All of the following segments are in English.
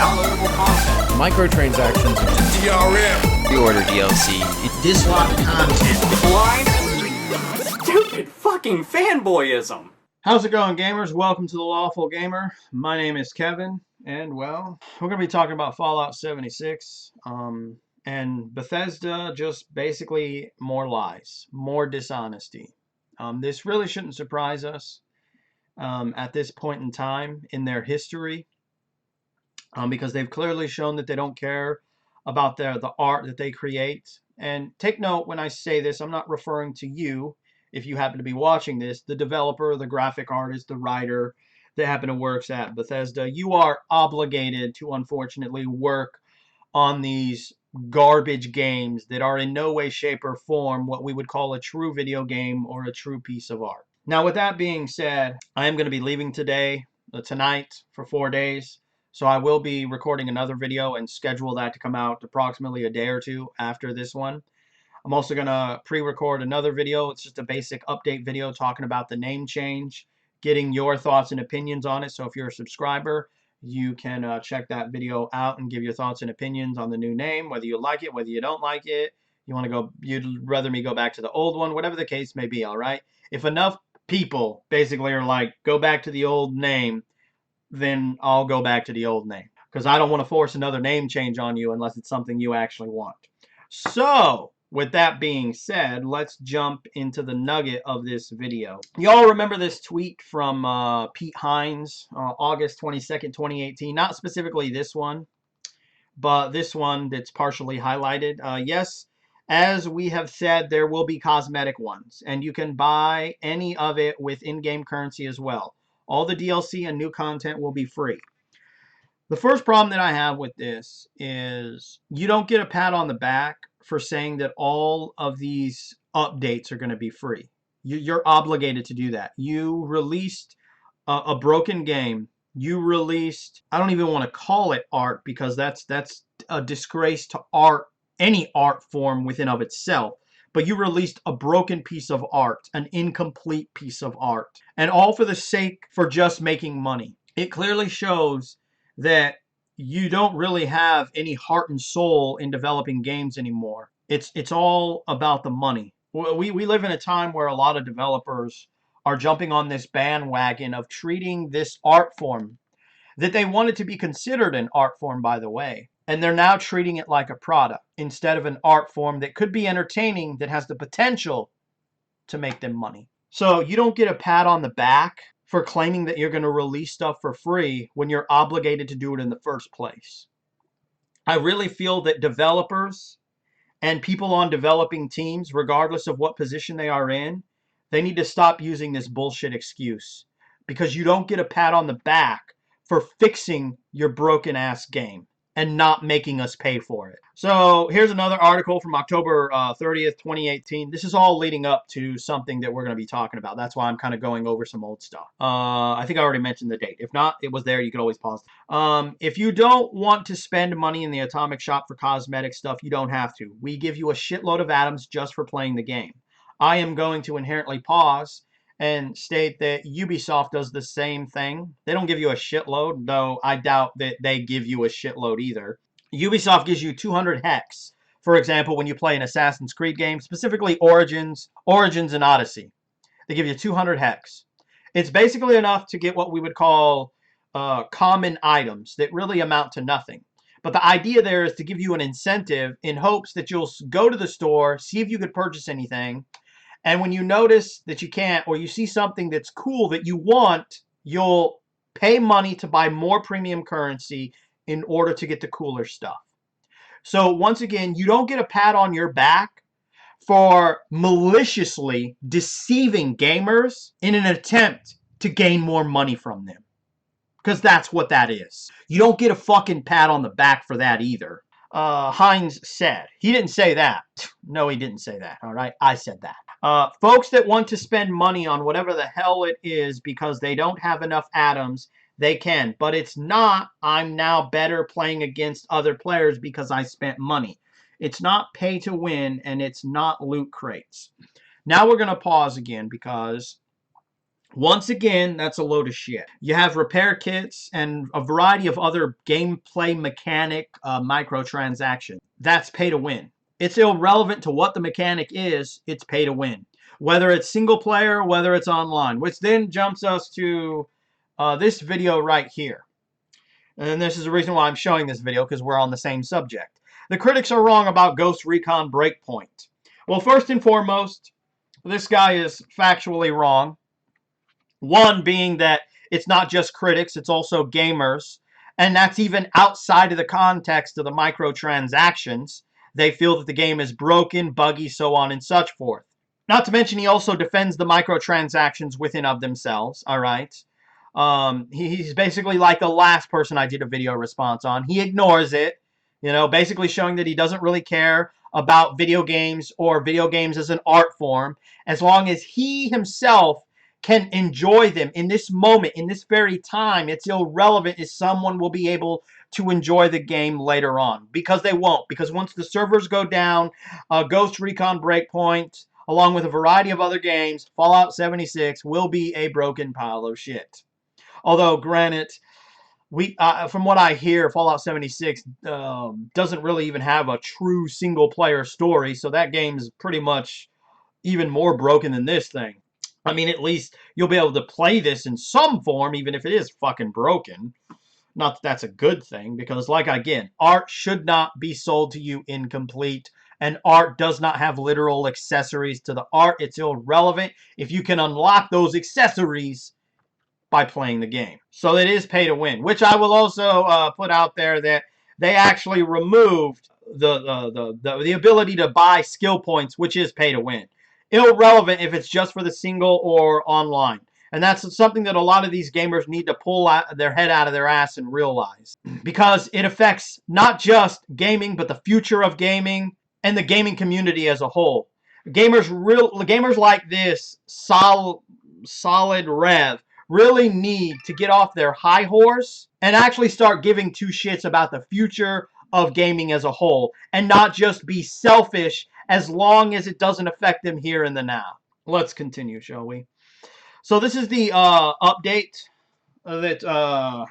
downloadable content, Microtransactions, DRM, Pre-order DLC, dislocked content, blind, stupid fucking fanboyism. How's it going, gamers? Welcome to the Lawful Gamer. My name is Kevin, and well, we're going to be talking about Fallout 76, and Bethesda, just basically more lies, more dishonesty. This really shouldn't surprise us at this point in time in their history, because they've clearly shown that they don't care about the art that they create. And take note when I say this, I'm not referring to you, if you happen to be watching this, the developer, the graphic artist, the writer that happen to work at Bethesda. You are obligated to, unfortunately, work on these garbage games that are in no way, shape, or form what we would call a true video game or a true piece of art. Now, with that being said, I am going to be leaving tonight, for 4 days. So I will be recording another video and schedule that to come out approximately a day or two after this one. I'm also going to pre-record another video. It's just a basic update video talking about the name change, getting your thoughts and opinions on it. So if you're a subscriber, you can check that video out and give your thoughts and opinions on the new name, whether you like it, whether you don't like it. You'd rather me go back to the old one, whatever the case may be, all right? If enough people basically are like, go back to the old name, then I'll go back to the old name. Because I don't want to force another name change on you unless it's something you actually want. So, with that being said, let's jump into the nugget of this video. Y'all remember this tweet from Pete Hines, August 22nd, 2018. Not specifically this one, but this one that's partially highlighted. Yes, as we have said, there will be cosmetic ones, and you can buy any of it with in-game currency as well. All the DLC and new content will be free. The first problem that I have with this is you don't get a pat on the back for saying that all of these updates are going to be free. You're obligated to do that. You released a broken game. You released, I don't even want to call it art because that's a disgrace to art, any art form within of itself. But you released a broken piece of art, an incomplete piece of art, and all for the sake for just making money. It clearly shows that you don't really have any heart and soul in developing games anymore. It's all about the money. We live in a time where a lot of developers are jumping on this bandwagon of treating this art form that they wanted to be considered an art form, by the way. And they're now treating it like a product instead of an art form that could be entertaining, that has the potential to make them money. So you don't get a pat on the back for claiming that you're going to release stuff for free when you're obligated to do it in the first place. I really feel that developers and people on developing teams, regardless of what position they are in, they need to stop using this bullshit excuse, because you don't get a pat on the back for fixing your broken ass game and not making us pay for it. So here's another article from October 30th, 2018. This is all leading up to something that we're going to be talking about. That's why I'm kind of going over some old stuff. I think I already mentioned the date. If not, it was there. You could always pause. If you don't want to spend money in the Atomic Shop for cosmetic stuff, you don't have to. We give you a shitload of atoms just for playing the game. I am going to inherently pause and state that Ubisoft does the same thing. They don't give you a shitload, though I doubt that they give you a shitload either. Ubisoft gives you 200 hex, for example, when you play an Assassin's Creed game, specifically Origins and Odyssey. They give you 200 hex. It's basically enough to get what we would call common items that really amount to nothing. But the idea there is to give you an incentive in hopes that you'll go to the store, see if you could purchase anything, and when you notice that you can't, or you see something that's cool that you want, you'll pay money to buy more premium currency in order to get the cooler stuff. So once again, you don't get a pat on your back for maliciously deceiving gamers in an attempt to gain more money from them. Because that's what that is. You don't get a fucking pat on the back for that either. Hines said. He didn't say that. No, he didn't say that. All right, I said that. Folks that want to spend money on whatever the hell it is because they don't have enough atoms, they can. But it's not, I'm now better playing against other players because I spent money. It's not pay to win, and it's not loot crates. Now we're going to pause again because Once again, that's a load of shit. You have repair kits and a variety of other gameplay mechanic microtransactions. That's pay to win. It's irrelevant to what the mechanic is, it's pay to win. Whether it's single player, whether it's online. Which then jumps us to this video right here. And this is the reason why I'm showing this video, because we're on the same subject. The critics are wrong about Ghost Recon Breakpoint. Well, first and foremost, this guy is factually wrong. One being that it's not just critics, it's also gamers. And that's even outside of the context of the microtransactions. They feel that the game is broken, buggy, so on and such forth. Not to mention he also defends the microtransactions within of themselves, all right? He's basically like the last person I did a video response on. He ignores it, you know, basically showing that he doesn't really care about video games or video games as an art form, as long as he himself can enjoy them in this moment, in this very time. It's irrelevant if someone will be able to enjoy the game later on, because they won't. Because once the servers go down, Ghost Recon Breakpoint, along with a variety of other games, Fallout 76 will be a broken pile of shit. Although, granted, from what I hear, Fallout 76 doesn't really even have a true single-player story, so that game's pretty much even more broken than this thing. I mean, at least you'll be able to play this in some form, even if it is fucking broken. Not that that's a good thing, because, like, again, art should not be sold to you incomplete, and art does not have literal accessories to the art. It's irrelevant if you can unlock those accessories by playing the game. So it is pay to win, which I will also put out there that they actually removed the ability to buy skill points, which is pay to win. Irrelevant if it's just for the single or online. And that's something that a lot of these gamers need to pull their head out of their ass and realize. Because it affects not just gaming, but the future of gaming and the gaming community as a whole. Gamers like this, solid Rev, really need to get off their high horse and actually start giving two shits about the future of gaming as a whole, and not just be selfish as long as it doesn't affect them here in the now. Let's continue, shall we? So this is the update that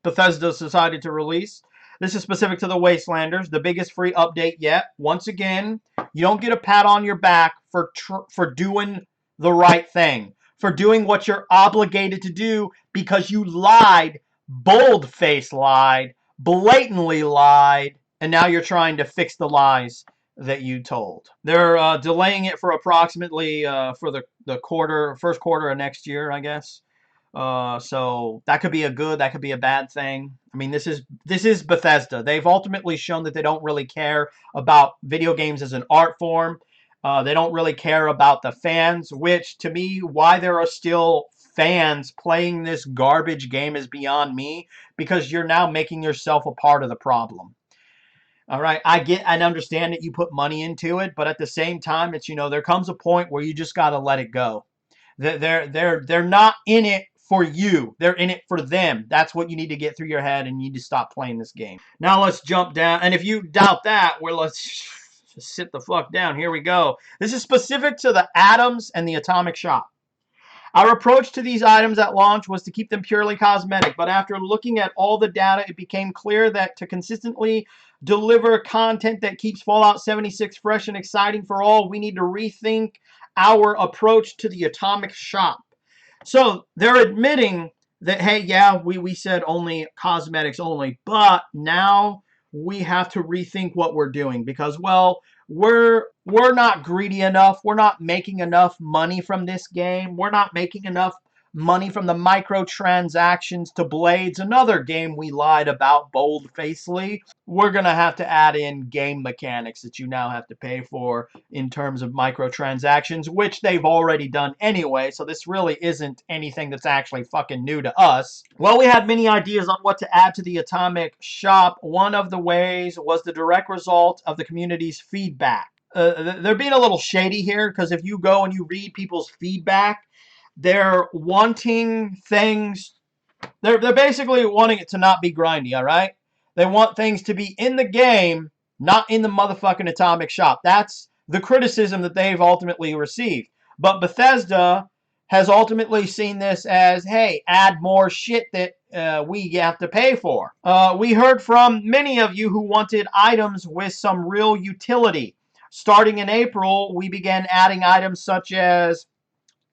Bethesda decided to release. This is specific to the Wastelanders, the biggest free update yet. Once again, you don't get a pat on your back for doing the right thing, for doing what you're obligated to do, because you lied, bold-faced lied, blatantly lied, and now you're trying to fix the lies that you told. They're delaying it for approximately for the first quarter of next year, I guess. So that could be a good, that could be a bad thing. I mean, this is Bethesda. They've ultimately shown that they don't really care about video games as an art form. They don't really care about the fans, which, to me, why there are still fans playing this garbage game is beyond me, because you're now making yourself a part of the problem. All right, I get and understand that you put money into it, but at the same time, it's, you know, there comes a point where you just got to let it go. They're not in it for you. They're in it for them. That's what you need to get through your head, and you need to stop playing this game. Now let's jump down, and if you doubt that, well, let's just sit the fuck down. Here we go. This is specific to the Atoms and the Atomic Shop. Our approach to these items at launch was to keep them purely cosmetic, but after looking at all the data, it became clear that to consistently deliver content that keeps Fallout 76 fresh and exciting for all, we need to rethink our approach to the Atomic Shop. So they're admitting that, hey, yeah, we said only cosmetics only, but now we have to rethink what we're doing, because, well, we're not greedy enough. We're not making enough money from this game. We're not making enough money from the microtransactions to Blades, another game we lied about bold-facedly. We're going to have to add in game mechanics that you now have to pay for in terms of microtransactions, which they've already done anyway, so this really isn't anything that's actually fucking new to us. Well, we had many ideas on what to add to the Atomic Shop. One of the ways was the direct result of the community's feedback. They're being a little shady here, because if you go and you read people's feedback, they're wanting things, they're basically wanting it to not be grindy, all right? They want things to be in the game, not in the motherfucking Atomic Shop. That's the criticism that they've ultimately received. But Bethesda has ultimately seen this as, hey, add more shit that we have to pay for. We heard from many of you who wanted items with some real utility. Starting in April, we began adding items such as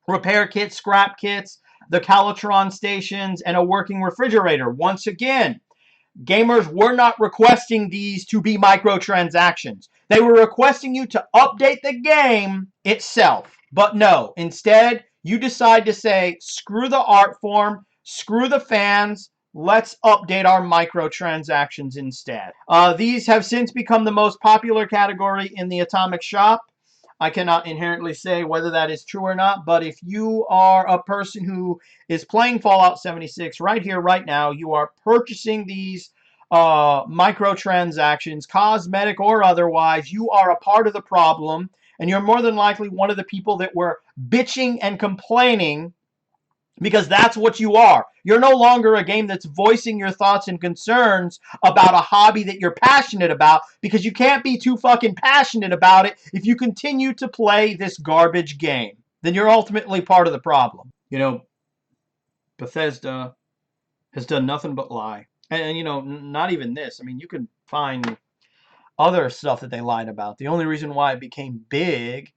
repair kits, scrap kits, the Calitron stations, and a working refrigerator. Once again, gamers were not requesting these to be microtransactions. They were requesting you to update the game itself. But no, instead, you decide to say, screw the art form, screw the fans, let's update our microtransactions instead. These have since become the most popular category in the Atomic Shop. I cannot inherently say whether that is true or not, but if you are a person who is playing Fallout 76 right here, right now, you are purchasing these microtransactions, cosmetic or otherwise, you are a part of the problem, and you're more than likely one of the people that were bitching and complaining, because that's what you are. You're no longer a game that's voicing your thoughts and concerns about a hobby that you're passionate about, because you can't be too fucking passionate about it if you continue to play this garbage game. Then you're ultimately part of the problem. You know, Bethesda has done nothing but lie. And you know, not even this. I mean, you can find other stuff that they lied about. The only reason why it became big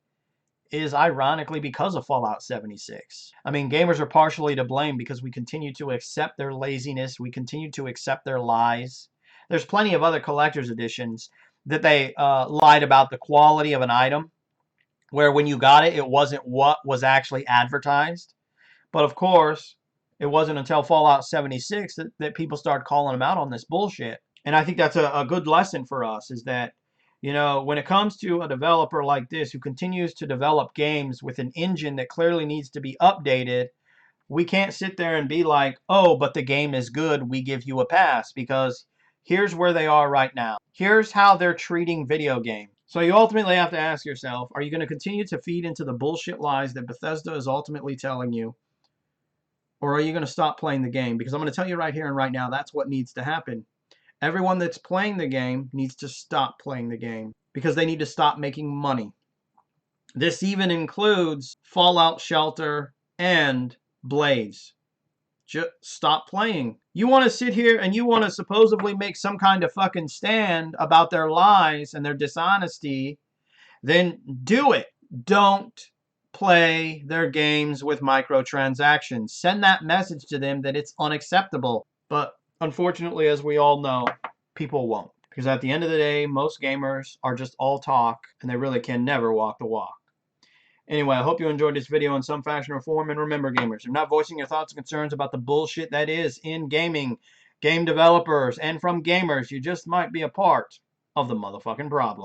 is ironically because of Fallout 76. I mean, gamers are partially to blame because we continue to accept their laziness. We continue to accept their lies. There's plenty of other collector's editions that they lied about the quality of an item, where when you got it, it wasn't what was actually advertised. But of course, it wasn't until Fallout 76 that people started calling them out on this bullshit. And I think that's a good lesson for us, is that, you know, when it comes to a developer like this who continues to develop games with an engine that clearly needs to be updated, we can't sit there and be like, oh, but the game is good, we give you a pass, because here's where they are right now. Here's how they're treating video games. So you ultimately have to ask yourself, are you going to continue to feed into the bullshit lies that Bethesda is ultimately telling you? Or are you going to stop playing the game? Because I'm going to tell you right here and right now, that's what needs to happen. Everyone that's playing the game needs to stop playing the game, because they need to stop making money. This even includes Fallout Shelter and Blaze. Just stop playing. You want to sit here and you want to supposedly make some kind of fucking stand about their lies and their dishonesty, then do it. Don't play their games with microtransactions. Send that message to them that it's unacceptable. But unfortunately, as we all know, people won't. Because at the end of the day, most gamers are just all talk, and they really can never walk the walk. Anyway, I hope you enjoyed this video in some fashion or form. And remember, gamers, you're not voicing your thoughts and concerns about the bullshit that is in gaming, game developers, and from gamers, you just might be a part of the motherfucking problem.